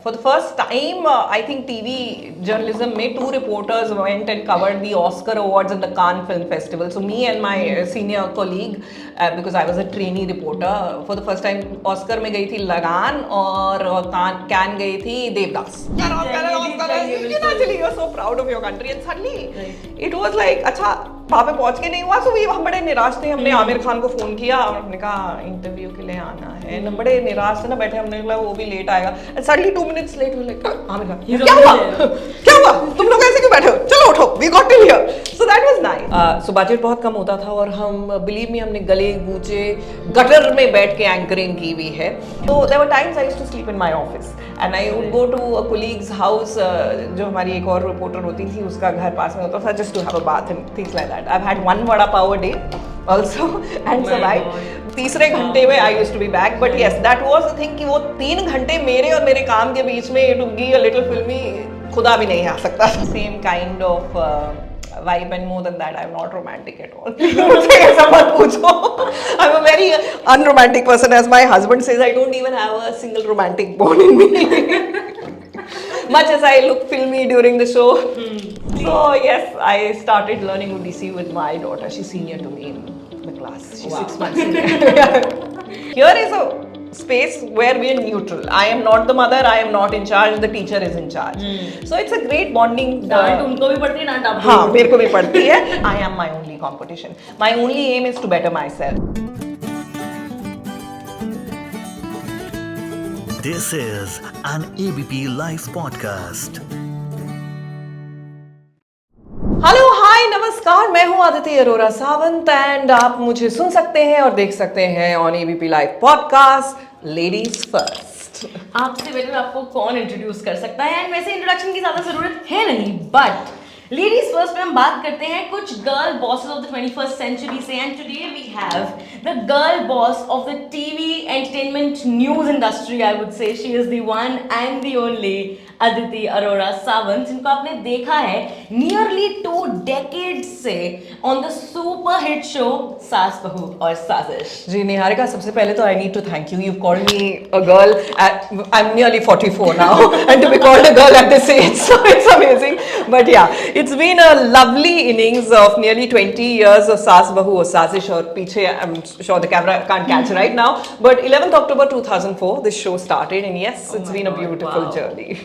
For the first time, I think TV journalism में two reporters went and covered the Oscar Awards at the Cannes Film Festival. So me and my senior colleague, because I was a trainee reporter, for the first time Oscar में गई थी लगान और Cannes गई थी Devdas. Actually, you're so proud of your country, and suddenly it was like, अच्छा वहाँ पे पहुँच के नहीं हुआ, so हम बड़े निराश थे. हमने आमिर खान को फोन किया और हमने कहा इंटरव्यू के लिए आना है. ना बड़े निराश थे ना, बैठे हमने कहा वो भी लेट आएगा. And suddenly 2 minutes late we were like, Aamir Khan क्या हुआ तुम लोग ऐसे क्यों बैठे हो, चलो उठो, we got till here. So that was nice. So budget बहुत कम होता था और हम believe me हमने गले गूंजे गटर में बैठ के एंकरिंग की हुई है. So there were times I used to sleep in my office and I would go to a colleague's house, जो हमारी एक और रिपोर्टर होती थी उसका घर पास में होता था, just to have a bath and things like that. I've had 1 vada pav a day also and survived. तीसरे घंटे में I used to be back, but yes, that was the thing कि वो 3 घंटे मेरे और मेरे काम के बीच में to give a little filmy खुदा भी नहीं आ सकता. Same kind of vibe, and more than that, I'm not romantic at all. मुझसे ऐसा मत पूछो. I'm a very unromantic person, as my husband says. I don't even have a single romantic bone in me. Much as I look filmy during the show. So yes, I started learning Odissi with my daughter. She's senior to me in the class. She's 6 months senior. Here is a space where we are neutral. I am not the mother, I am not in charge, the teacher is in charge. So it's a great bonding. डांट उनको भी पड़ती है, डांट आपको. हाँ, मेरे को भी पड़ती है. I am my only competition. My only aim is to better myself. This is an ABP Live Podcast. Hello hi नमस्कार, मैं हूँ आदिति अरोरा सावंत एंड आप मुझे सुन सकते हैं और देख सकते हैं on ABP live podcast ladies first. आपसे बेटर आपको कौन इंट्रोड्यूस कर सकता है, एंड वैसे इंट्रोडक्शन की ज्यादा जरूरत है नहीं, बट लेडीज फर्स्ट में हम बात करते हैं कुछ girl bosses of the 21st century से. And today we have the girl boss of the TV entertainment news industry. I would say she is the one and the only Aditi Arora Sawant, जिनको आपने देखा है नियरली 2 decades से on the super hit show Saas Bahu Aur Saazish. जी निहारिका, सबसे पहले तो I need to thank you. You called me a girl. I am nearly 44 now and to be called a girl at this age, so it's amazing. But yeah, it's been a lovely innings of nearly 20 years of Saas Bahu or Sazish, और पीछे I'm sure the camera can't catch right now, but 11th October 2004 this show started, and yes, it's been a beautiful journey.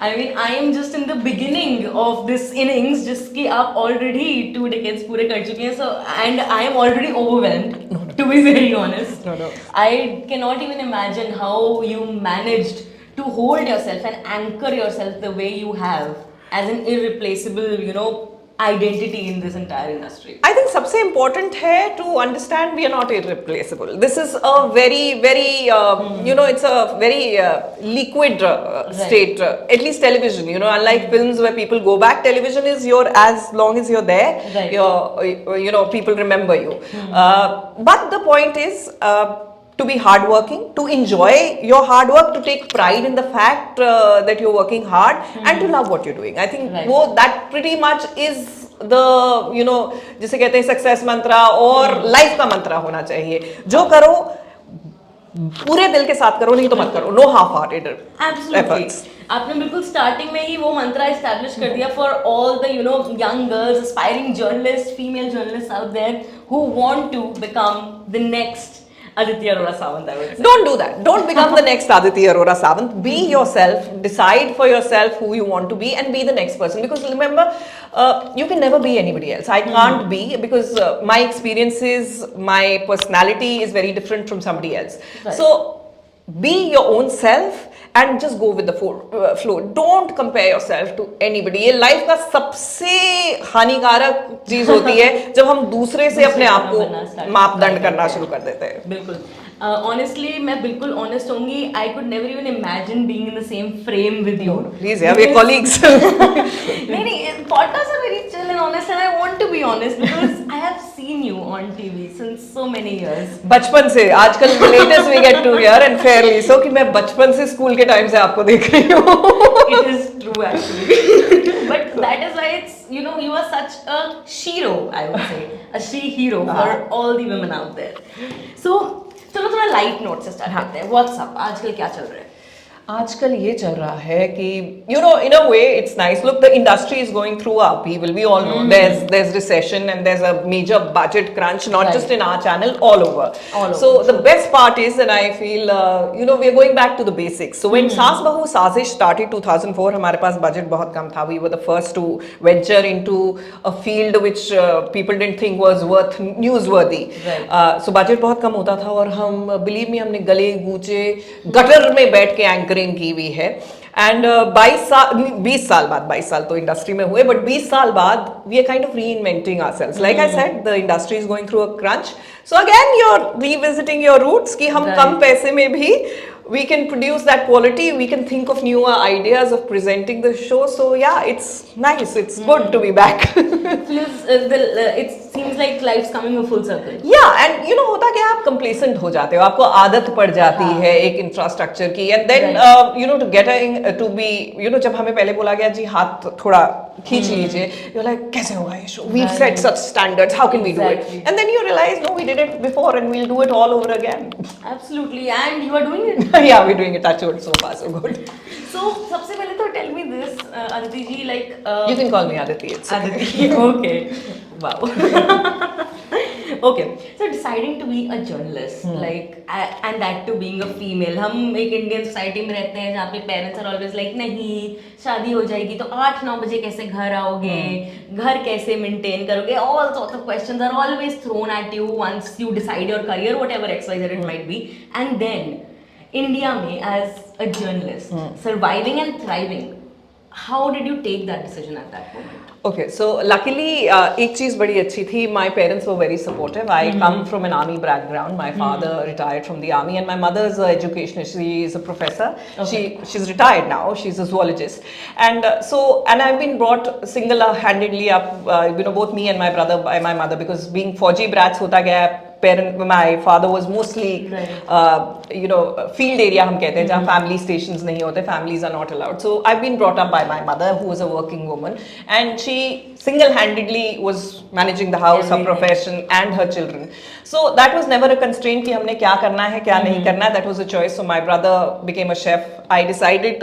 I mean, I am just in the beginning of this innings, जिसकी आप already 2 decades पूरे कर चुके हैं, so and I am already overwhelmed, to be very honest. No. I cannot even imagine how you managed to hold yourself and anchor yourself the way you have as an irreplaceable, identity in this entire industry. I think सबसे important है to understand we are not irreplaceable. This is a very, very, it's a very liquid state. At least television, unlike films where people go back, television is as long as you're there, Right. people remember you. But the point is, to be hardworking, to enjoy your hard work, to take pride in the fact that you're working hard, and to love what you're doing. I think that pretty much is the, जिसे कहते हैं success मंत्रा और life का मंत्रा होना चाहिए. जो करो पूरे दिल के साथ करो, नहीं तो मत करो. No half hearted efforts. आपने बिल्कुल स्टार्टिंग में ही वो मंत्रा एस्टैब्लिश कर दिया for all the young girls, aspiring journalist, female journalist out there who want to become the next Aditi Arora Sawant, I would say. Don't do that. Don't become the next Aditi Arora Sawant. Be yourself. Decide for yourself who you want to be and be the next person. Because remember, you can never be anybody else. I can't be, because my experiences, my personality is very different from somebody else. Right. So be your own self and just go with the flow. Don't compare yourself to anybody. ये life का सबसे हानिकारक चीज होती है जब हम दूसरे से अपने आप को मापदंड करना शुरू कर देते हैं. बिल्कुल. Honestly, मैं बिल्कुल honest होंगी. I could never even imagine being in the same frame with you. Please, yeah, we're colleagues. नहीं, podcasts are very chill and honest, and I want to be honest because I have seen you on TV since so many years. बचपन से आजकल latest we get to hear and fairly so कि मैं बचपन से school के time से आपको देख रही हूँ. It is true actually. But that is why it's, you are such a shero, I would say. A she hero for all the women out there. So, चलो थोड़ा लाइट नोट से start करते हैं. व्हाट्सअप आजकल क्या चल रहा है? आजकल ये चल रहा है कि in a way it's nice. Look, the industry is going through upheaval. We all know there's recession and there's a major budget crunch, not just in our channel, all over. So the best part is, and I feel we are going back to the basics. So when Saas Bahu Sazish started 2004, हमारे पास budget बहुत कम था. We were the first to venture into a field which people didn't think was worth newsworthy. So budget बहुत कम होता था और हम believe me हमने गले गूंचे गटर में बैठ के एंकरिंग की हुई है. एंड 20 साल बाद, 22 साल तो इंडस्ट्री में हुए, बट 20 साल बाद we are kind of reinventing ourselves. Like I said, the industry is going through a crunch. So again you are revisiting your roots कि हम कम पैसे में भी we can produce that quality. We can think of newer ideas of presenting the show. So yeah, it's nice. It's good to be back. It seems like life's coming a full circle. Yeah, and होता क्या, आप complacent हो जाते हो, आपको आदत पड़ जाती है एक infrastructure की, and then to get to be जब हमें पहले बोला गया जी हाथ थोड़ा खींच लीजिए, you're like कैसे होगा ये show? We've set such standards. How can we do it? And then you realize no, we did it before, and we'll do it all over again. Absolutely, and you are doing it. Yeah, we're doing it. Touch wood, so far so good. So सबसे पहले तो tell me this, Aditi ji, like you can call me Aditi. It's Aditi. Okay. Wow. Okay. So deciding to be a journalist, like and that too being a female. हम एक Indian society में रहते हैं जहाँ पे parents are always like नहीं, शादी हो जाएगी तो 8-9 बजे कैसे घर आओगे, घर कैसे maintain करोगे, all sorts of questions are always thrown at you once you decide your career, whatever XYZ it might be. And then India में as a journalist, surviving and thriving, how did you take that decision at that moment? Okay, so luckily एक चीज़ बड़ी अच्छी थी. My parents were very supportive. I come from an army background. My father retired from the army, and my mother is an educationist. She is a professor. Okay. She's retired now. She's a zoologist, and and I've been brought single-handedly up. Both me and my brother by my mother, because being Fauji brats होता गया. My father was mostly field area हम कहते हैं जहाँ family stations नहीं होते, families are not allowed. So I've been brought up by my mother, who was a working woman, and she single-handedly was managing the house, her profession and her children. So that was never a constraint कि हमने क्या करना है क्या नहीं करना है. That was a choice. So my brother became a chef. I decided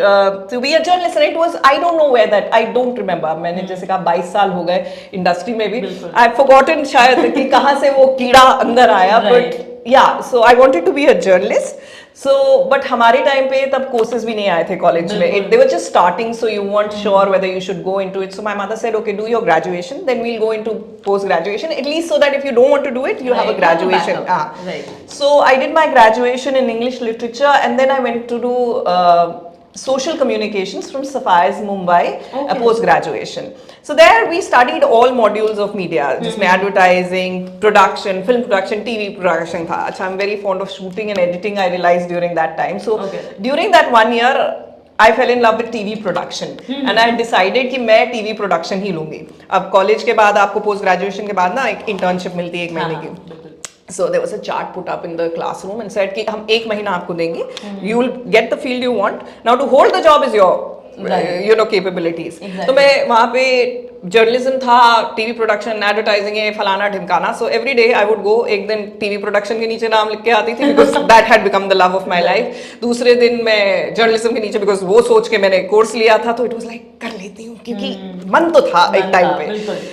to be a journalist, and it was, I don't know where that, I don't remember. मैंने जैसे कहा 22 साल हो गए इंडस्ट्री में भी. I've forgotten शायद कि कहाँ से वो कीड़ा अंदर आया. But yeah, so I wanted to be a journalist. So, but हमारे टाइम पे तब कोर्सेज भी नहीं आए थे कॉलेज में. They were just starting, so you weren't sure whether you should go into it. So my mother said, okay, do your graduation, then we'll go into post graduation, at least so that if you don't want to do it, you have a graduation. Right. So I did my graduation in English literature, and then I went to do social communications from Sapphires Mumbai, post graduation. So there we studied all modules of media, जिसमें advertising, production, film production, TV production था. अच्छा, I'm very fond of shooting and editing. I realized during that time. So during that 1 year, I fell in love with TV production, and I decided कि मैं TV production ही लूँगी. अब college के बाद आपको post graduation के बाद ना एक internship मिलती है 1 महीने की. So there was a chart put up in the classroom and said कि हम 1 महीना आपको देंगे. You will get the field you want. Now to hold the job is your capabilities. तो मैं वहाँ पे जर्नलिज्म था, टीवी प्रोडक्शन, एडवर्टाइजिंग है, फलाना ढिमकाना. So every day I would go. एक दिन टीवी प्रोडक्शन के नीचे नाम लिख के आती थी, because that had become the love of my life. दूसरे दिन मैं जर्नलिज्म के नीचे, बिकॉज वो सोच के मैंने कोर्स लिया था, तो इट वाज लाइक कर लेती हूँ, क्योंकि मन तो था एक टाइम पे.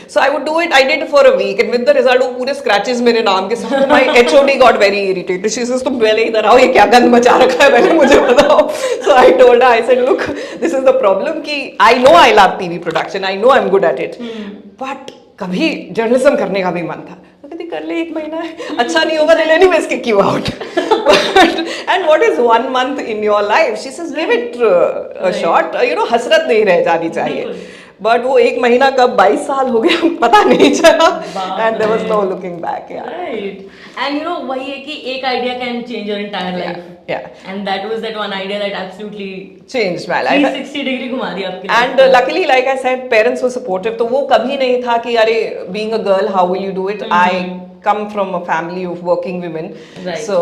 So I would do it. I did for a week, and with the result वो पूरे स्क्रैचेस मेरे नाम के साथ. My HOD got very irritated. She said तुम पहले इधर आओ, ये क्या गंद मचा रखा है, पहले मुझे बताओ. So I told her, I said look, this is the problem कि I know I love TV production, I know I am good at it, but कभी जर्नलिज्म करने का भी मन था. तो कहती कर ले, 1 महीना है, अच्छा नहीं होगा तो anyways kick you out. And what is 1 month in your life? She says give it a shot. हसरत नहीं रह जानी चाहिए. बट वो 1 महीना कब 22 साल हो गया पता नहीं चला. And there was no looking back. Right. And वही है कि एक idea can change your entire life. Yeah. And that was that one idea that absolutely changed my life. 360 degree घुमा दिया आपके. And luckily, like I said, parents were supportive. तो वो कभी नहीं था कि अरे being a girl, how will you do it? I come from a family of working women. Right. So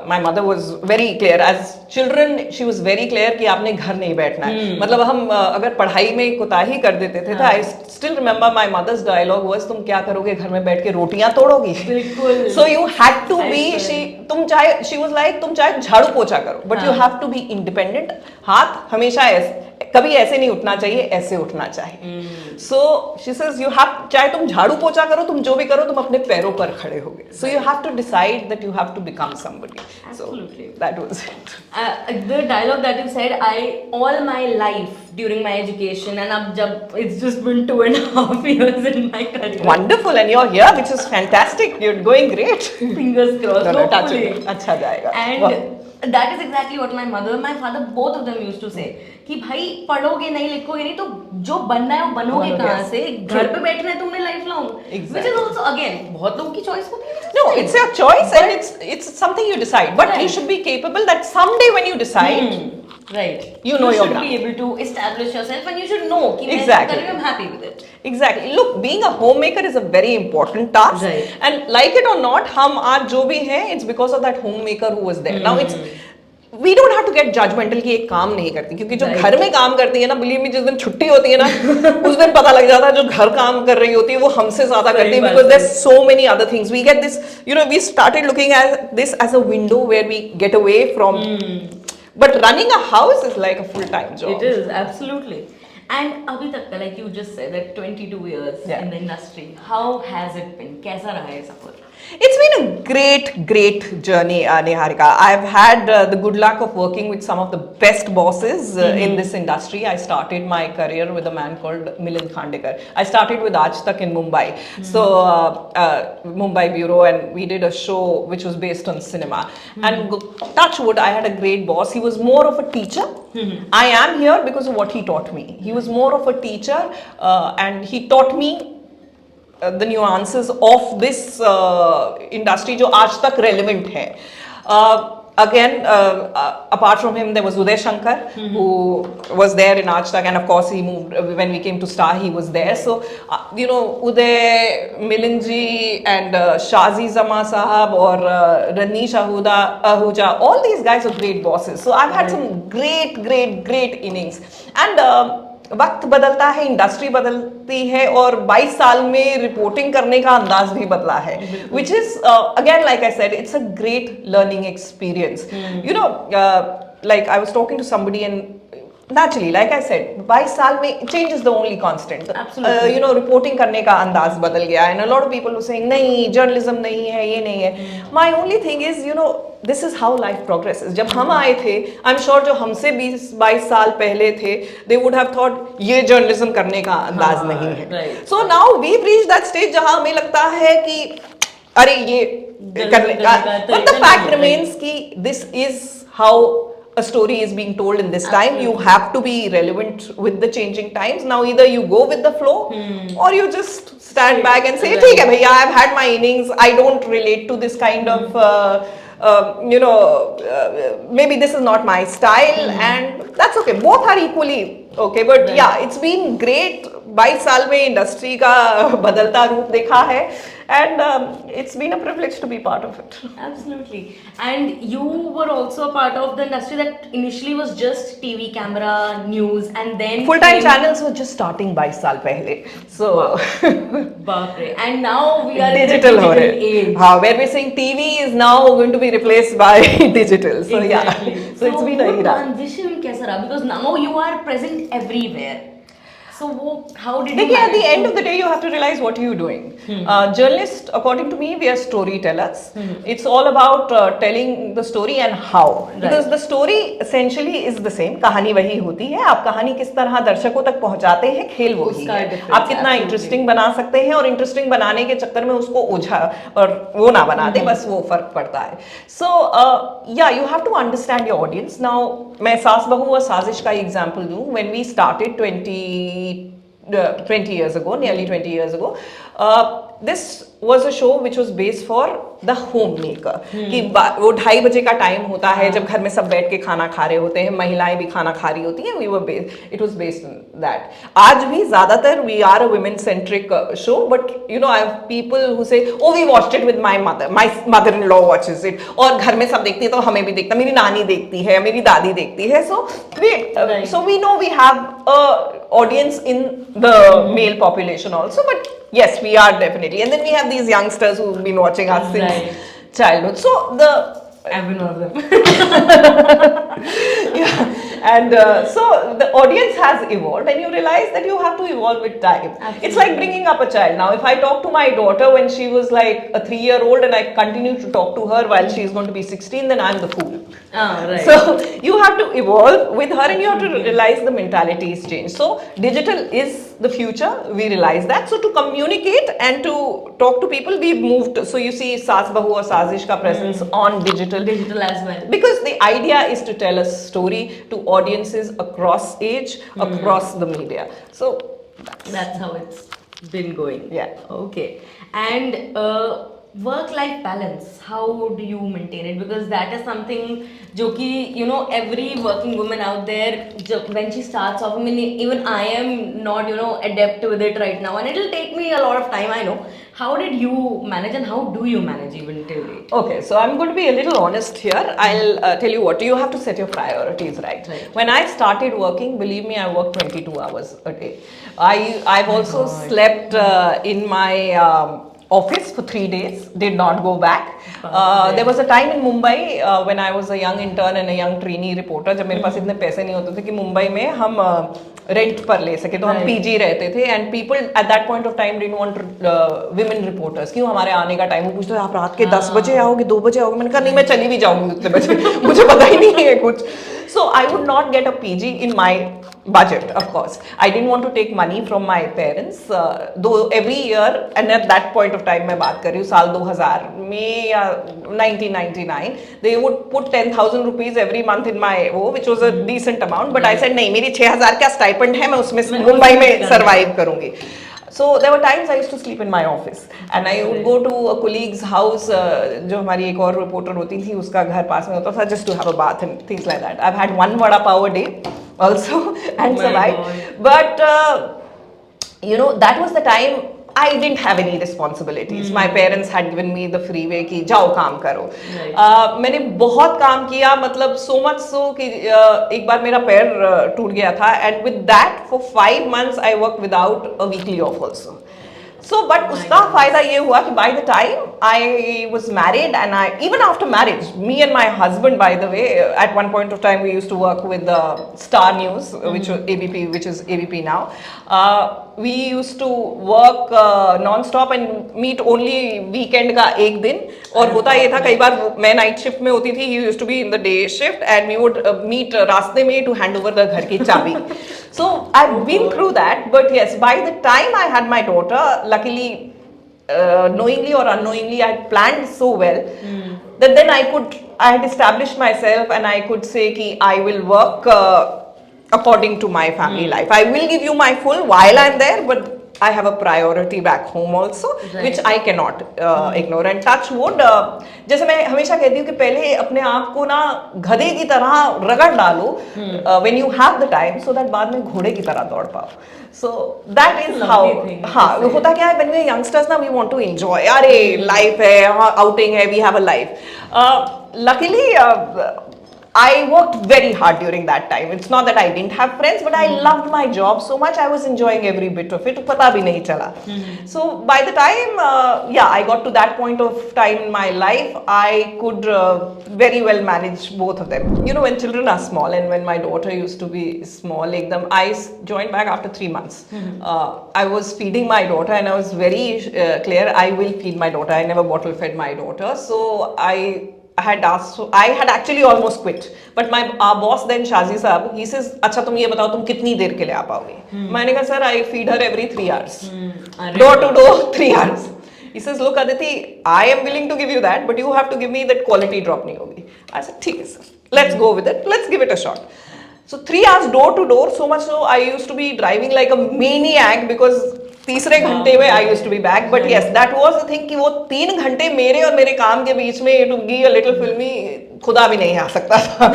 my mother was very clear. As children, she was very clear कि आपने घर नहीं बैठना है. मतलब हम अगर पढ़ाई में कोताही कर देते थे, तो I still remember my mother's dialogue was, तुम क्या करोगे घर में बैठ के रोटियां तोड़ोगी. बिल्कुल. So you had to be, she was like, तुम चाहे झाड़ू पोछा करो, but you have to be independent. हाथ हमेशा कभी ऐसे नहीं उठना चाहिए, ऐसे उठना चाहिए. So she says you have, चाहे तुम झाड़ू पोछा करो, तुम जो भी करो, तुम अपने पैरों पर खड़े होगे. So you have to decide that you have to become somebody. Absolutely. So that was it. The dialogue that you said, all my life during my education, and अब जब it's just been 2.5 years in my career. Wonderful, and you're here, which is fantastic. You're going great. Fingers crossed. No, touch hopefully. it. अच्छा जाएगा. And that is exactly what my mother, my father, both of them used to say कि भाई पढ़ोगे नहीं लिखोगे नहीं तो जो बनना है वो बनोगे कहाँ से, घर पे बैठना है तुमने life long. Which is also again बहुत लोगों की choice होती है. No, it's your choice, and it's something you decide. But you should be capable that someday when you decide, right, you know your should ground. be able to establish yourself, and you should know कि मैं Exactly. कर रही हूँ, I'm happy with it. Exactly. Look, being a homemaker is a very important task. Right. And like it or not, हम आज जो भी हैं, it's because of that homemaker who was there. Now we don't have to get judgmental कि एक काम नहीं करती, क्योंकि जो घर में काम करती है ना, believe me, जिस दिन छुट्टी होती है ना, उस दिन पता लग जाता है जो घर काम कर रही होती है वो हमसे ज्यादा करती है, because there's so many other things. We get this, we started looking at this as a window where we get away from. But running a house is like a full-time job. It is, absolutely. And अभी तक, like you just said, that 22 years in the industry, how has it been? कैसा रहा है सफर? It's been a great journey, Niharika. I've had the good luck of working with some of the best bosses in this industry. I started my career with a man called Milind Khandekar. I started with Aaj Tak in Mumbai. So, Mumbai Bureau, and we did a show which was based on cinema. And touch wood, I had a great boss. He was more of a teacher. I am here because of what he taught me. He was more of a teacher, and he taught me the nuances of this industry जो आज तक relevant है. Again, apart from him, there was Uday Shankar, who was there in Aaj Tak, and of course he moved when we came to Star. He was there. So Uday, Milind ji, and Shazi Zama Sahab or Ranish Ahuja, all these guys are great bosses. So I've had some great innings. And वक्त बदलता है, industry बदलती है, और 22 साल में reporting करने का अंदाज भी बदला है, which is again, like I said, it's a great learning experience. Like I was talking to somebody, and naturally, like I said, 22 साल में change is the only constant. Absolutely. Reporting करने का अंदाज बदल गया, and a lot of people were saying नहीं, journalism नहीं है, ये नहीं है. My only thing is, this is how life progresses. जब हम आए थे, I'm sure जो हमसे 20-22 साल पहले थे, they would have thought ये जर्नलिज्म करने का अंदाज नहीं है. Right. So now we've reached that stage जहाँ हमें लगता है कि अरे ये करने का, but the fact remains कि this is how a story is being told in this time. You have to be relevant with the changing times. Now either you go with the flow or you just stand back and say, ठीक है भैया, I've had my innings, I don't relate to this kind of maybe this is not my style, and that's okay. Both are equally okay. But yeah, it's been great. 22 साल में industry का बदलता रूप देखा है, and it's been a privilege to be part of it. Absolutely. And you were also a part of the industry that initially was just TV, camera, news, and then Full-time channels were just starting 22 साल पहले. So बाप रे. And now we are digital in हो the रहे. digital age. हाँ, where we're saying TV is now going to be replaced by digital. So Exactly. yeah, so it's been a era. Transition कैसा रहा? Because now you are present everywhere. So how did you देखिए, at the manage end to- of the day, you have to realize what you're doing. Journalists, according to me, we are storytellers. It's all about telling the story and how. Because the story essentially is the same. कहानी वही होती है. आप कहानी किस तरह दर्शकों तक पहुंचाते हैं, खेल वही उसका है. difference आप कितना absolutely. इंटरेस्टिंग बना सकते हैं, और इंटरेस्टिंग बनाने के चक्कर में उसको ओझा और वो ना बना दे, बस वो फर्क पड़ता है. So yeah, you have to understand your audience. Now मैं सास बहू और साजिश का एग्जाम्पल दूं. When we started 20 years ago, nearly 20 years ago. This was a show which was based for the homemaker. कि वो 2:30 बजे का टाइम होता है जब घर में सब बैठ के खाना खा रहे होते हैं, महिलाएं भी खाना खा रही होती हैं. It was based on that. आज भी ज़्यादातर we are a women centric show, but you know I have people who say, oh we watched it with my mother-in-law watches it. और घर में सब देखती है तो हमें भी देखना, मेरी नानी देखती है, मेरी दादी देखती है. So we know we have a audience in the male population also, but yes, we are definitely. And then we have these youngsters who've been watching us since childhood. So I've been one of them. yeah. And so the audience has evolved, and you realize that you have to evolve with time. Absolutely. It's like bringing up a child. Now, if I talk to my daughter when she was like a 3-year-old and I continue to talk to her while she's going to be 16, then I'm the fool. Right. So you have to evolve with her, and you have to realize the mentality is changed. So digital is the future. We realize that. So to communicate and to talk to people, we've moved. So you see Saas Bahu or Sazish ka presence on digital as well. Because the idea is to tell a story to audiences across age, across the media. So that's how it's been going. Yeah. Okay. And work-life balance, how do you maintain it? Because that is something जो कि you know every working woman out there when she starts off, I mean even I am not adept with it right now, and it will take me a lot of time, I know. How did you manage, and how do you manage even till date? Okay, so I'm going to be a little honest here. I'll tell you what, you have to set your priorities right. When I started working, believe me, I worked 22 hours a day. I've also slept in my office for 3 days, did not go back. There was a time in Mumbai when I was a young intern and a young trainee reporter, जब मेरे पास इतने पैसे नहीं होते थे कि मुंबई में हम रेंट पर ले सके, तो हम पीजी रहते थे. And people at that point of time didn't want women reporters. क्यों, हमारे आने का टाइम, वो पूछते आप रात के 10 बजे आओगे, 2 बजे आओगे. मैंने कहा नहीं, मैं चली भी जाऊंगी उतने बजे, मुझे पता ही नहीं है कुछ. So I would not get a PG in my budget, of course. I didn't want to take money from my parents, though every year, and at that point of time मैं बात कर रही हूँ साल 2000 में या 1999, they would put 10,000 rupees every month in my which was a decent amount, but I said नहीं, मेरी 6,000 का स्टाइपेंड है, मैं उसमें मुंबई में सर्वाइव करूँगी. So there were times I used to sleep in my office, and I would go to a colleague's house, जो हमारी एक और रिपोर्टर होती थी, उसका घर पास में होता था, just to have a bath and things like that. I've had 1 vada pav a day also and survived. But that was the time I didn't have any responsibilities. My parents had given me the freeway कि जाओ काम करो. मैंने बहुत काम किया, मतलब so much so कि एक बार मेरा पैर टूट गया था, and with that for 5 months I worked without a weekly off also. So, but उसका फायदा ये हुआ कि by the time I was married, and even after marriage, me and my husband, by the way, at one point of time we used to work with Star News, which was ABP, which is ABP now. We used to work non-stop and meet only weekend का एक दिन. और होता ये था, कई बार मैं night shift में होती थी, he used to be in the day shift, and we would meet रास्ते में to hand over the घर की चाबी. So I've been through that, but yes, by the time I had my daughter, luckily, knowingly or unknowingly, I had planned so well that then I had established myself, and I could say कि I will work according to my family life. I will give you my full while I'm there, but I have a priority back home also, which I cannot ignore. And touch wood, जैसे मैं हमेशा कहती हूँ कि पहले अपने आप को ना गधे की तरह रगड़ डालो when you have the time, so that बाद में घोड़े की तरह दौड़ पाओ. So that is how. हाँ, होता क्या है, when we are youngsters ना, we want to enjoy. अरे life है, outing है, we have a life. Luckily, I worked very hard during that time. It's not that I didn't have friends, but I loved my job so much. I was enjoying every bit of it. पता भी नहीं चला. So by the time, I got to that point of time in my life, I could very well manage both of them. You know, when children are small, and when my daughter used to be small, I joined back after 3 months. I was feeding my daughter, and I was very clear, I will feed my daughter. I never bottle fed my daughter. So I had actually almost quit, but our boss then, Shazi Saab, he says, अच्छा तुम ये बताओ तुम कितनी देर के लिए आ पाओगे? मैंने कहा sir, I feed her every 3 hours, door to door 3 hours. He says, look Aditi, I am willing to give you that, but you have to give me that quality drop नहीं होगी. I said ठीक है sir, let's go with it, let's give it a shot. So 3 hours door to door, so much so I used to be driving like a maniac because तीसरे घंटे में I used to be back. But yes, that was the thing कि वो 3 घंटे मेरे और मेरे काम के बीच में to be a little filmy, खुदा भी नहीं आ सकता था.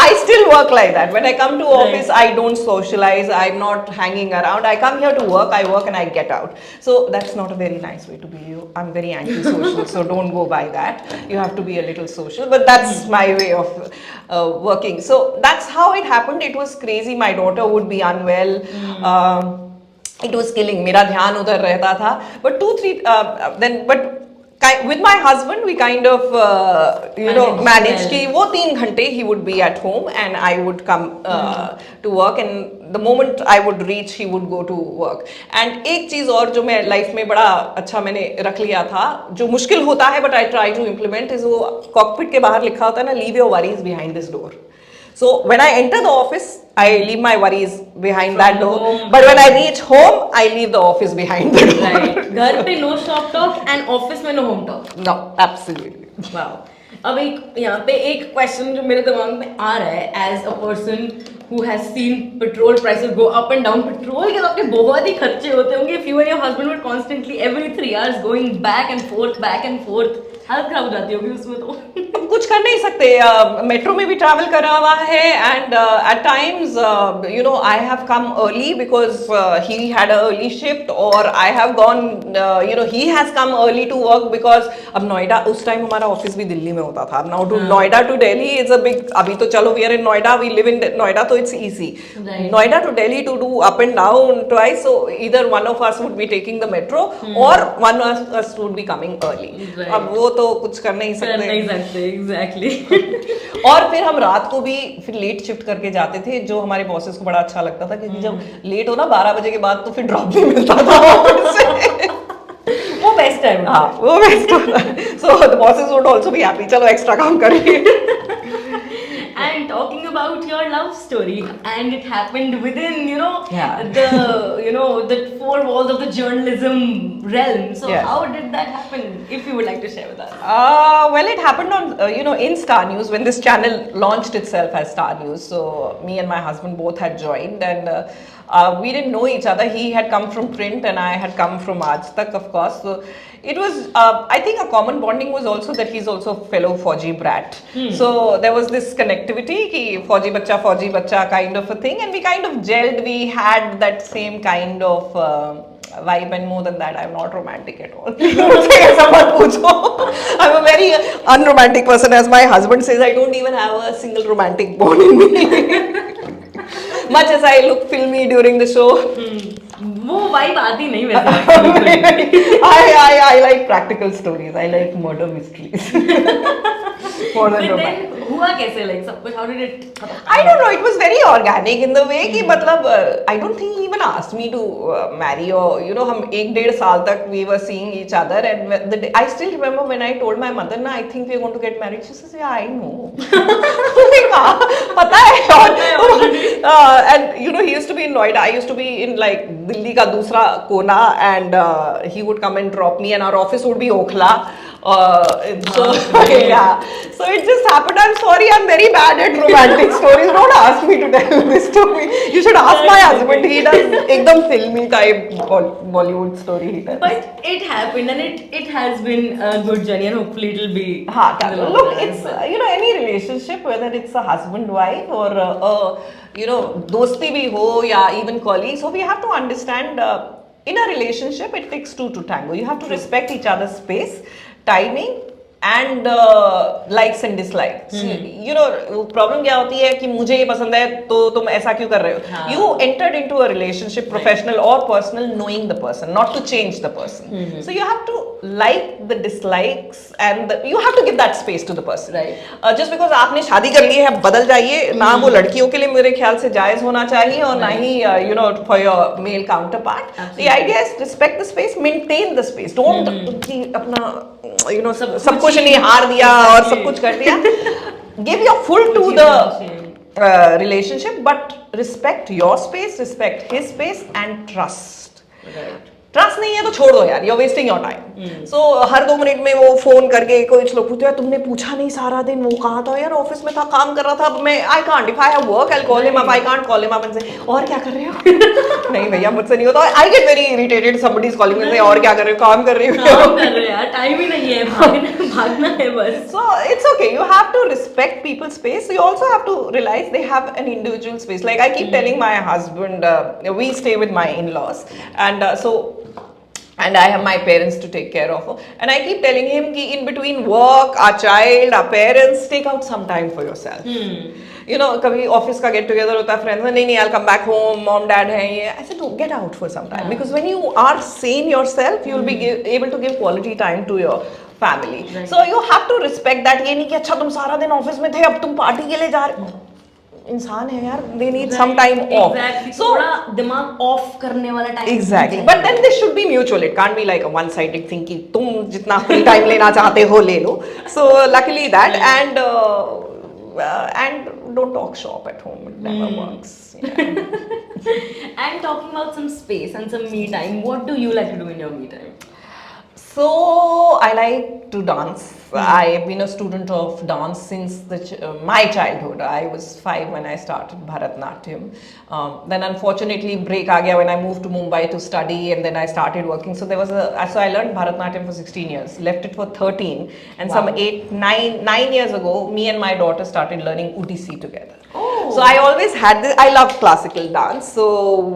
I still work like that. When I come to office, I don't socialize. I'm not hanging around. I come here to work. I work and I get out. So that's not a very nice way to be. I'm very anti-social, so don't go by that. You have to be a little social. But that's my way of working. So that's how it happened. It was crazy. My daughter would be unwell. It was killing. मेरा ध्यान उधर रहता था. But 2-3 then but with my husband we kind of managed कि वो 3 घंटे he would be at home and I would come to work, and the moment I would reach he would go to work. And एक चीज और जो मैं life में बड़ा अच्छा मैंने रख लिया था, जो मुश्किल होता है but I try to implement, is वो कॉकपिट के बाहर लिखा होता है ना, leave your worries behind this door. So when I enter the office, I leave my worries behind that door. But when I reach home, I leave the office behind the door. Right. घर पे no shop talk and office में no home talk. No, absolutely. Wow. अब एक यहाँ पे एक question जो मेरे दिमाग में आ रहा है, as a person who has seen petrol prices go up and down. Petrol के तो आपके बहुत ही खर्चे होते होंगे. If you and your husband were constantly every 3 hours going back and forth, हालत खराब हो जाती होगी उसमें तो. अब कुछ कर नहीं सकते. मेट्रो में भी ट्रैवल करा हुआ है, and at times I have come early because he had an early shift, or I have gone he has come early to work because अब नोएडा, उस टाइम हमारा ऑफिस भी दिल्ली में होता था. Now to Noida to Delhi is a big, अभी तो चलो we are in Noida, we live in Noida, so it's easy. Right. Noida to Delhi to do up and down twice, so either one of us would be taking the metro or one of us would be coming early. Right. अब वो तो कुछ कर नहीं सकते. Exactly. और फिर हम रात को भी फिर लेट शिफ्ट करके जाते थे, जो हमारे बॉसेस को बड़ा अच्छा लगता था, क्योंकि जब लेट हो ना 12 बजे के बाद तो फिर ड्रॉप भी मिलता था ऑफिस से. वो बेस्ट है. हाँ, वो बेस्ट होता है. So the bosses would also be happy, चलो एक्स्ट्रा काम करिए. And talking about your love story, and it happened within the 4 walls of the journalism realm. So how did that happen? If you would like to share with us. Well, it happened on in Star News when this channel launched itself as Star News. So me and my husband both had joined, and we didn't know each other. He had come from print and I had come from Aaj Tak, of course. So it was, I think a common bonding was also that he's also a fellow Fauji brat. So there was this connectivity, ki Fauji bacha kind of a thing, and we kind of gelled. We had that same kind of vibe, and more than that, I'm not romantic at all. I'm a very unromantic person, as my husband says. I don't even have a single romantic bone in me. Much as I look filmy during the show. वो vibe आती नहीं वैसे. I like practical stories. I like murder mysteries. More than romance. हुआ कैसे, like सब कुछ, how did it? I don't know. It was very organic in the way कि मतलब I don't think he even asked me to marry, or हम 1-1.5 साल तक we were seeing each other, and I still remember when I told my mother, na, I think we are going to get married. She says, yeah, I know. पता है. And he used to be in Noida. I used to be in like Delhi का दूसरा कोना, and he would come and drop me, and our office would be Okhla. So it just happened. I'm sorry, I'm very bad at romantic stories. Don't ask me to tell this story. You should ask my husband. He does ekdam filmy type Bollywood story. He does. But it happened, and it has been a good journey, and hopefully it'll be. Look, it's any relationship, whether it's a husband-wife or dosti bhi ho, ya even colleagues. So we have to understand. In a relationship, it takes 2 to tango. You have to respect each other's space, timing, and likes and dislikes. Problem क्या होती है कि मुझे ये पसंद है तो तुम ऐसा क्यों कर रहे हो? You entered into a relationship, professional or personal, knowing the person, not to change the person. So you have to like the dislikes, and you have to give that space to the person. Right. Just because आपने शादी कर ली है, बदल जाइए ना, वो लड़कियों के लिए मेरे ख्याल से जायज होना चाहिए, और ना ही for your male counterpart. Absolutely. The idea is respect the space, maintain the space. Don't अपना सब कुछ नहीं हार दिया और सब कुछ कर दिया. Give your full to the relationship, but respect your space, respect his space, and trust. Right. Trust नहीं है तो छोड़ दो यार, you are wasting your time. So हर 2 मिनट में वो फोन करके कुछ लोग पूछते हैं तुमने पूछा नहीं सारा दिन वो कहाँ था यार, ऑफिस में था, काम कर रहा था. अब मैं I can't, if I have work I call him up, I can't call him up and से और क्या कर रहे हो. नहीं भैया मुझसे नहीं होता. I get very irritated, somebody is calling me, और क्या कर रहे हो, काम कर रही हो, काम कर रहे हो यार, टाइम ही नहीं है, भागना है बस. So it's okay. You have to respect people's space. You also have to realize they have an individual space. Like I keep telling my husband, we stay with my in-laws, and I have my parents to take care of. And I keep telling him कि in between work, our child, our parents, take out some time for yourself. You know, कभी office का get together होता है friends, नहीं I'll come back home, mom dad है ये. I said, get out for some time, because when you are sane yourself, you'll be able to give quality time to your family. Right. So you have to respect that. ये नहीं कि अच्छा तुम सारा दिन office में थे अब तुम पार्टी के लिए जा रहे हो. इंसान है यार, they need some time off. Exactly. So थोड़ा दिमाग ऑफ करने वाला time. Exactly. But then this should be mutual. It can't be like a one-sided thing कि तुम जितना free time लेना चाहते हो ले लो. So luckily that and don't talk shop at home. It never works. Yeah. And talking about some space and some me time, what do you like to do in your me time? So I like to dance. I have been a student of dance since my childhood. I was 5 when I started Bharatnatyam. Then unfortunately break aa gaya when I moved to Mumbai to study, and then I started working. So so I learned Bharatnatyam for 16 years, left it for 13, and some 9 years ago, me and my daughter started learning UDC together. So I always had this. I love classical dance. So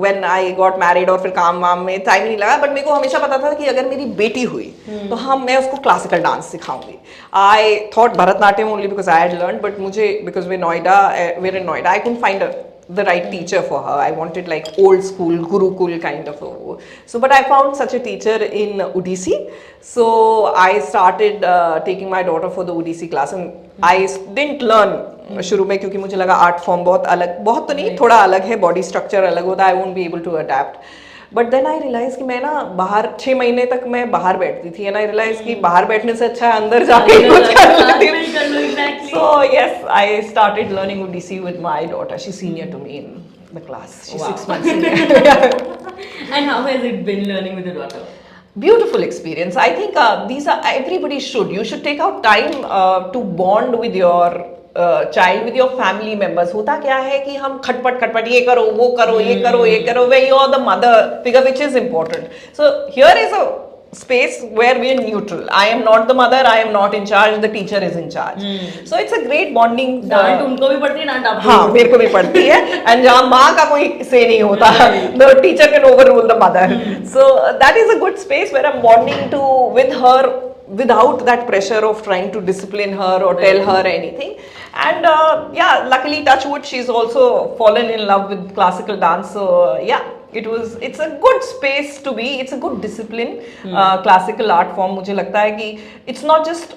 when I got married और फिर काम वाम में time नहीं लगा, but मेरे को हमेशा पता था कि अगर मेरी बेटी हुई तो मैं उसको क्लासिकल डांस सिखाऊंगी. I thought Bharatnatyam only because I had learned, but मुझे because we're in Noida, I couldn't find the right teacher for her. I wanted like old school Gurukul kind of but I found such a teacher in Odissi. So I started taking my daughter for the Odissi class, and I didn't learn शुरू में क्योंकि मुझे लगा art form बहुत तो नहीं, थोड़ा अलग है, बॉडी स्ट्रक्चर अलग होता है, I won't be able to adapt. But then I realize कि मैं ना बाहर 6 महीने तक मैं बाहर बैठती थी, एंड आई रियलाइज कि बाहर बैठने से अच्छा है अंदर जाके कुछ कर लेती हूँ. So yes, I started learning Odissi with my daughter. She senior to me in the class. She 6 months senior. And how has it been learning with your daughter? Beautiful experience. I think everybody should. You should take out time to bond with your child, with your family members. होता क्या है कि हम खटपट ये करो वो करो ये करो, where you are the mother figure, which is important. So here is a space where we are neutral. I am not the mother, I am not in charge, the teacher is in charge. So it's a great bonding. डांट उनको भी पड़ती है, डांट आपको. हाँ, मेरे को भी पड़ती है. And जहाँ माँ का कोई से नहीं होता, the teacher can overrule the mother. So that is a good space where I'm bonding with her without that pressure of trying to discipline her or tell her anything. And luckily, touch wood, she's also fallen in love with classical dance. So it's a good space to be. It's a good discipline. Classical art form, मुझे लगता है कि it's not just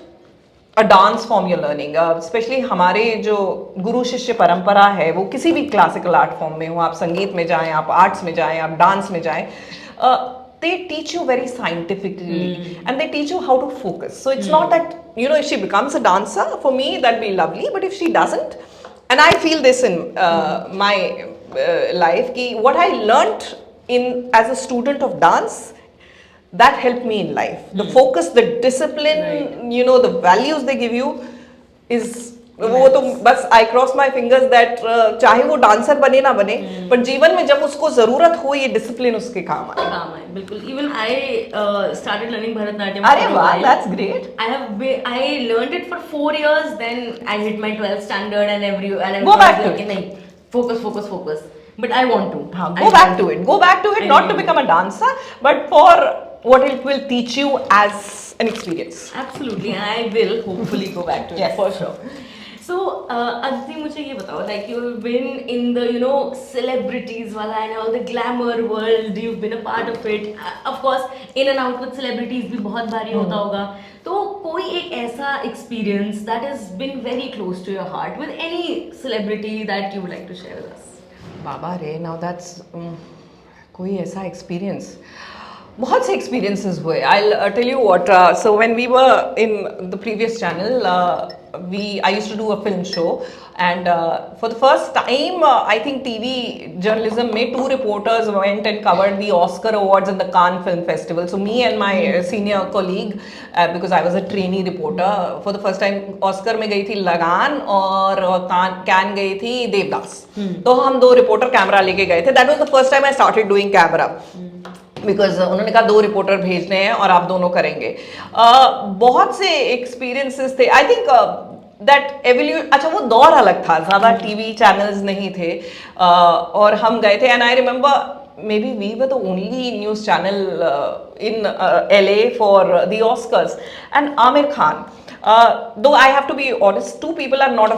a dance form you're learning. Especially हमारे जो गुरु शिष्य परंपरा है, वो किसी भी classical art form में हो, आप संगीत में जाएं, आप arts में जाएं, आप dance में जाएं, they teach you very scientifically, and they teach you how to focus. So it's not that, if she becomes a dancer, for me that'd be lovely, but if she doesn't, and I feel this in my life, ki what I learnt as a student of dance, that helped me in life. The focus, the discipline, the values they give you is वो तो बस आई cross my fingers that चाहे वो dancer बने ना बने, पर जीवन में जब उसको जरूरत हो ये डिसिप्लिन उसके काम आए. बिल्कुल. Even I started learning Bharatanatyam. अरे वाह, that's great. I learned it for 4 years, then I hit my 12th standard and go back to it. नहीं, focus. But I want to. Go back to it, not to become a dancer, but for what it will teach you as an experience. Absolutely, and I will hopefully go back to it. Yes, for sure. So, Aditi, मुझे ये बताओ, like you've been in the celebrities वाला and all the glamour world, you've been a part of it. Of course, in and out with celebrities भी बहुत बारी होता होगा. तो कोई एक ऐसा experience that has been very close to your heart with any celebrity that you would like to share with us? बाबा रे, now that's कोई ऐसा experience. बहुत से experiences हुए. I'll tell you what. So when we were in the previous channel, I used to do a film show, and for the first time, I think TV journalism में two reporters went and covered the Oscar Awards and the Cannes Film Festival. So me and my senior colleague, because I was a trainee reporter, for the first time Oscar में गई थी लगान और Cannes गई थी देवदास. तो हम दो reporter कैमरा लेके गए थे. That was the first time I started doing camera. Because उन्होंने कहा 2 रिपोर्टर भेजने हैं और आप दोनों करेंगे. बहुत से एक्सपीरियंसेस थे. आई थिंक दैट एवोल्यूशन, अच्छा वो दौर अलग था, ज़्यादा टीवी चैनल्स नहीं थे और हम गए थे. And I remember maybe we were the only news channel in LA for the Oscars. And Aamir Khan, though I have to be honest, two people I'm not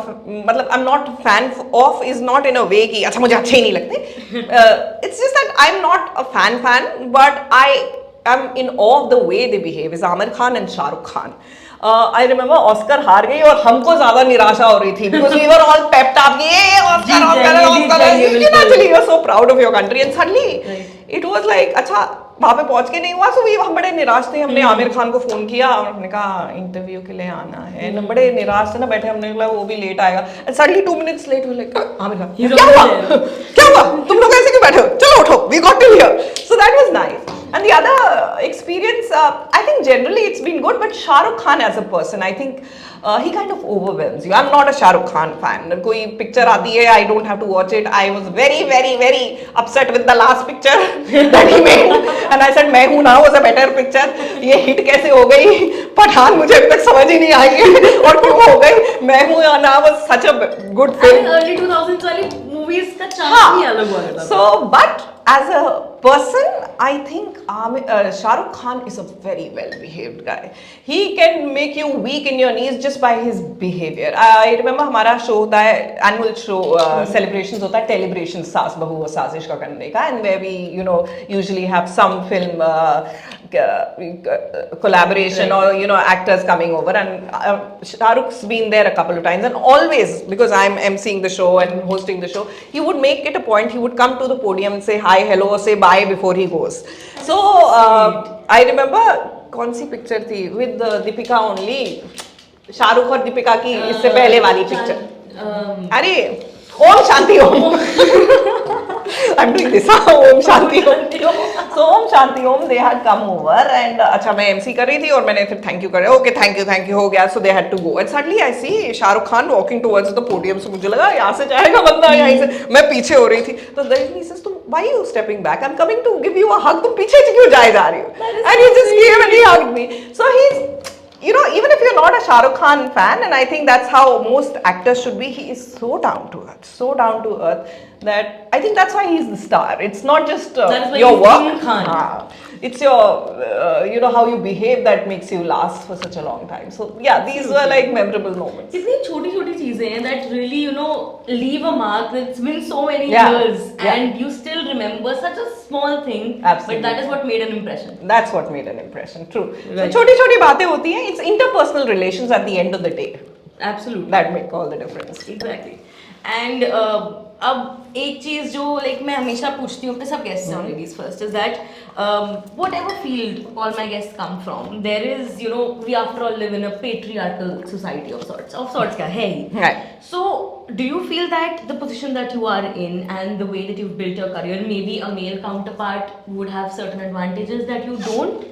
मतलब I'm not fan of is not in a way कि अच्छा मुझे अच्छे ही नहीं लगते. It's just that I'm not a fan, but I am in awe of the way they behave. Is Amir Khan and Shah Rukh Khan. I remember Oscar हार गई और हमको ज्यादा निराशा हो रही थी because we were all pepped up. ये Oscar. Naturally you're so proud of your country, and suddenly it was like अच्छा वहाँ पे पहुंच के नहीं हुआ. सो हम बड़े निराश थे. हमने आमिर खान को फोन किया और हमने कहा इंटरव्यू के लिए आना है. ना बड़े निराश थे ना, बैठे. हमने कहा वो भी लेट आएगा. एंड सडनली 2 minutes लेट हुए. लाइक आमिर खान क्या हुआ तुम लोग ऐसे क्यों बैठे हो, चलो उठो, we got to hear. So that was nice. And the other experience, I think generally it's been good, but Shah Rukh Khan as a person, I think he kind of overwhelms you. I'm not a Shah Rukh Khan fan. कोई picture आती है, I don't have to watch it. I was very, very, very upset with the last picture that he made, and I said, मैं हूँ ना was a better picture. ये hit कैसे हो गई? पठान मुझे अभी तक समझ ही नहीं आई है और क्यों हो गई. मैं हूँ या ना was such a good film. I think early 2000s वाली movies का charm ही अलग हुआ करता था. So, but as a person, I think Shah Rukh Khan is a very well-behaved guy. He can make you weak in your knees just by his behavior. I remember हमारा show होता है, annual show celebrations होता है, Telebrations, सास बहू और साजिश का करने का, and where we usually have some film collaboration or actors coming over, and Shah Rukh's been there a couple of times, and always, because I'm emceeing the show and hosting the show, he would make it a point, he would come to the podium and say hi, hello, say bye before he goes. So I remember कौन सी picture थी with Deepika only, Shahrukh और दीपिका की इससे पहले वाली picture, अरे Om Shanti Om. I'm doing this. Om Shanti Om. So Om Shanti Om, they had come over and अच्छा मैं MC कर रही थी और मैंने फिर thank you कर रहा. Okay, thank you हो गया. So they had to go. And suddenly I see Shah Rukh Khan walking towards the podium. So मुझे लगा यहाँ से जाएगा बंदा, यहाँ से. मैं पीछे हो रही थी. तो then he says, why are you stepping back? I'm coming to give you a hug. तुम पीछे क्यों जा रही हो? And he just came and he hugged me. So he's, even if you're not a Shah Rukh Khan fan, and I think that's how most actors should be, he is so down to earth, that I think that's why he's the star. It's not just your work. It's your, how you behave that makes you last for such a long time. So yeah, these were like memorable moments. इतनी छोटी-छोटी चीजें हैं that really, leave a mark. It's been so many years and you still remember such a small thing. Absolutely. But that is what made an impression. That's what made an impression. True. Right. So छोटी-छोटी बातें होती हैं. It's interpersonal relations at the end of the day. Absolutely. That make all the difference. Exactly. And अब एक चीज जो मैं हमेशा पूछती हूँ अपने सब guests और ladies first is that whatever field all my guests come from, there is, we after all live in a patriarchal society of sorts क्या है ही. Right. So do you feel that the position that you are in and the way that you've built your career, maybe a male counterpart would have certain advantages that you don't?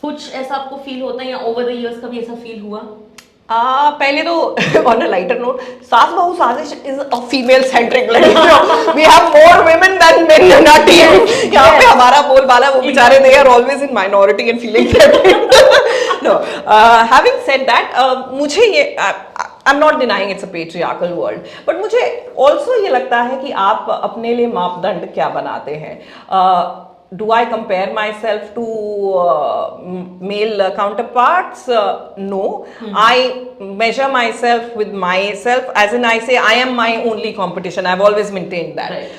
कुछ ऐसा आपको feel होता है या over the years कभी ऐसा feel हुआ? पहले तो on a lighter note, सास बहू साजिश is a female centric, we have more women than men in our team. यहाँ पे हमारा बोलबाला, वो बेचारे they are always in minority and feeling threatened. No, having said that, मुझे ये I'm not denying it's a patriarchal world, but मुझे also ये लगता है कि आप अपने लिए मापदंड क्या बनाते हैं. Do I compare myself to male counterparts? No. I measure myself with myself, as in I say I am my only competition. I've always maintained that. Right.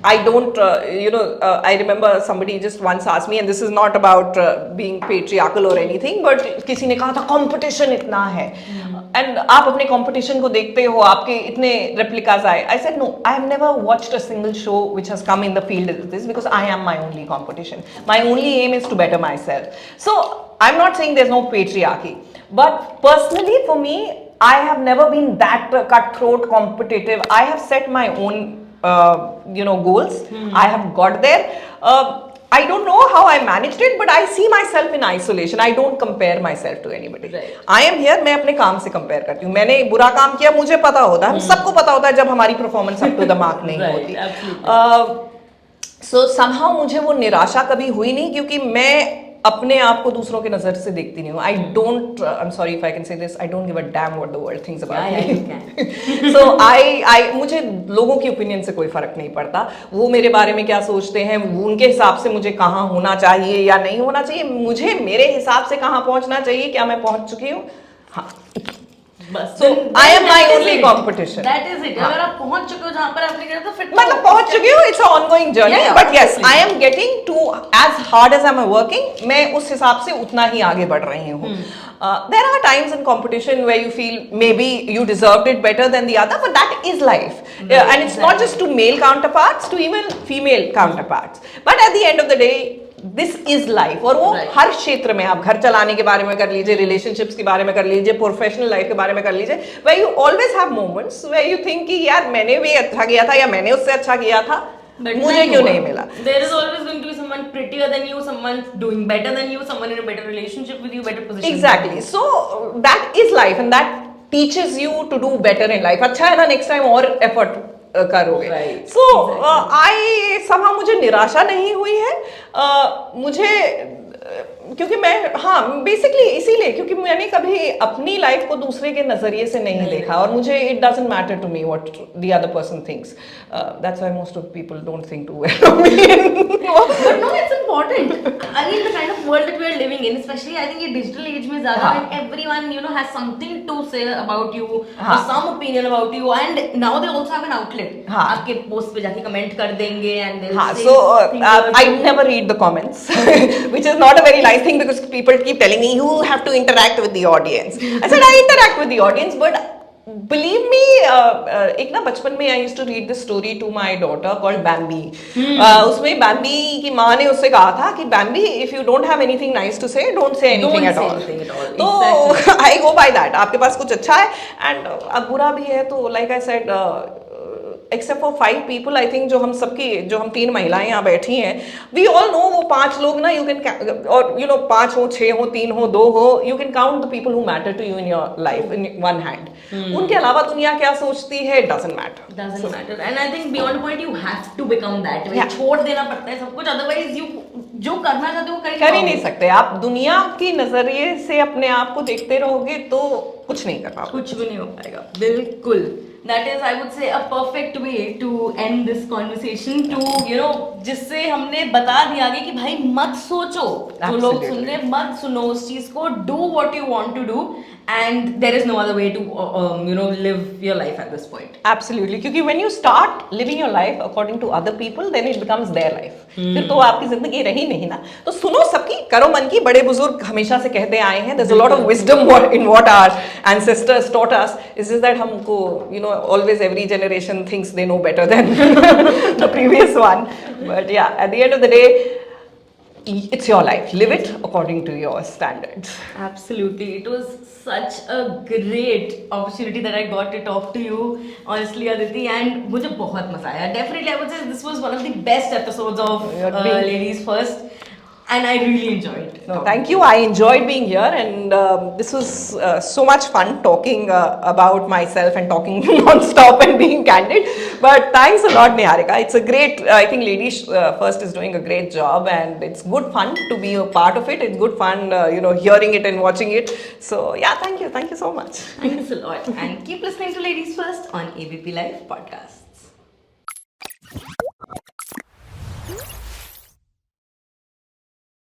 I don't, I remember somebody just once asked me, and this is not about being patriarchal or anything, but किसी ने कहा था competition इतना है, and आप अपने competition को देखते हो, आपके इतने replicas आए. I said no, I have never watched a single show which has come in the field as this, because I am my only competition. My only aim is to better myself. So I'm not saying there's no patriarchy, but personally for me, I have never been that cutthroat competitive. I have set my own goals. I have got there. I don't know how I managed it, but I see myself in isolation. I don't compare myself to anybody. Right. I am here. मैं अपने काम से compare करती हूँ. मैंने बुरा काम किया, मुझे पता होता है. हम सबको पता होता है जब हमारी performance up to the mark नहीं होती. So somehow मुझे वो निराशा कभी हुई नहीं, क्योंकि मैं अपने आप को दूसरों के नजर से देखती नहीं हूँ. I don't, I'm sorry if I can say this, I don't give a damn what the world thinks about me. So मुझे लोगों की ओपिनियन से कोई फर्क नहीं पड़ता. वो मेरे बारे में क्या सोचते हैं, उनके हिसाब से मुझे कहाँ होना चाहिए या नहीं होना चाहिए, मुझे मेरे हिसाब से कहाँ पहुँचना चाहिए, क्या मैं पहुँच चुकी हूँ. हाँ. So I am my only competition. That is it. अगर आप पहुंच चुके हो जहाँ पर आपने कहा तो फिर मतलब पहुंच चुकी हूँ. It's an ongoing journey. But yes, I am getting to as hard as I'm working. मैं उस हिसाब से उतना ही आगे बढ़ रही हूँ. There are times in competition where you feel maybe you deserved it better than the other, but that is life. And it's not just to male counterparts, to even female counterparts. But at the end of the day, this is life. और वो हर क्षेत्र में, आप घर चलाने के बारे में कर लीजिए, रिलेशनशिप्स के बारे में कर लीजिए, प्रोफेशनल लाइफ के बारे में कर लीजिए, where you always have moments where you think कि यार मैंने भी अच्छा किया था या मैंने उससे अच्छा किया था, मुझे क्यों नहीं मिला. There is always going to be someone prettier than you, someone doing better than you, someone in a better relationship with you, better position. Exactly. So that is life, and that teaches you to do better in life. अच्छा है ना, next time और effort करोगे. So I somehow मुझे निराशा नहीं हुई है. मुझे क्योंकि मैं बेसिकली इसीलिए क्योंकि मैंने कभी अपनी लाइफ को दूसरे के नजरिए से नहीं देखा, और मुझे it doesn't matter to me what the other person thinks. That's why most of people don't think too well of me. But no, it's important. I mean, the kind of world that we are living in, especially I think ये digital age में ज़्यादा, when everyone has something to say about you, or some opinion about you, and now they also have an outlet. आपके post पे जाके comment कर देंगे and they'll say. So I never read the comments, which is not a very nice thing, because people keep telling me you have to interact with the audience. I said I interact with the audience, but believe me, एक ना बचपन में I used to read this story to my daughter called Bambi. उसमें Bambi की माँ ने उससे कहा था कि Bambi, if you don't have anything nice to say, don't say anything at all. तो I go by that. आपके पास कुछ अच्छा है and अब बुरा भी है, तो like I said, except for 5 people, I think जो हम 3 महिलाएं यहाँ बैठी हैं, we all know वो 5 लोग ना, you can, और 5 हो, 6 हो, 3 हो, 2 हो, you can count the people who matter to you in your life in one hand. उनके अलावा दुनिया क्या सोचती है, doesn't matter. And I think beyond a point you have to become that way. छोड़ देना पड़ता है सब कुछ, otherwise you जो करना चाहते हो कर ही नहीं सकते. आप दुनिया की नजरिए से अपने आप को देखते रहोगे तो कुछ नहीं कर पाओगे, कुछ भी नहीं हो पाएगा. बिल्कुल. That is, I would say, a perfect way to end this conversation. To जिससे हमने बता दिया आगे कि भाई मत सोचो, जो लोग सुन रहे मत सुनो उस चीज को. Do what you want to do, and there is no other way to live your life at this point. Absolutely, क्योंकि when you start living your life according to other people, then it becomes their life. फिर तो आपकी जिंदगी रही नहीं ना. तो सुनो सबकी, करो मन की. बड़े बुजुर्ग हमेशा से कहते आए हैं. There's a lot of wisdom in what our ancestors taught us. It's just that हमको always every generation thinks they know better than the previous one. But yeah, at the end of the day, it's your life. Live it according to your standards. Absolutely. It was such a great opportunity that I got to talk to you, honestly, Aditi, and मुझे बहुत मजा आया. Definitely, I would say this was one of the best episodes of Ladies First. And I really enjoyed it. No, thank you. I enjoyed being here, and this was so much fun talking about myself and talking non-stop and being candid. But thanks a lot, Niharika. It's a great, I think Ladies First is doing a great job, and it's good fun to be a part of it. It's good fun, hearing it and watching it. So yeah, thank you so much. Thanks a lot, and keep listening to Ladies First on ABP Live Podcast.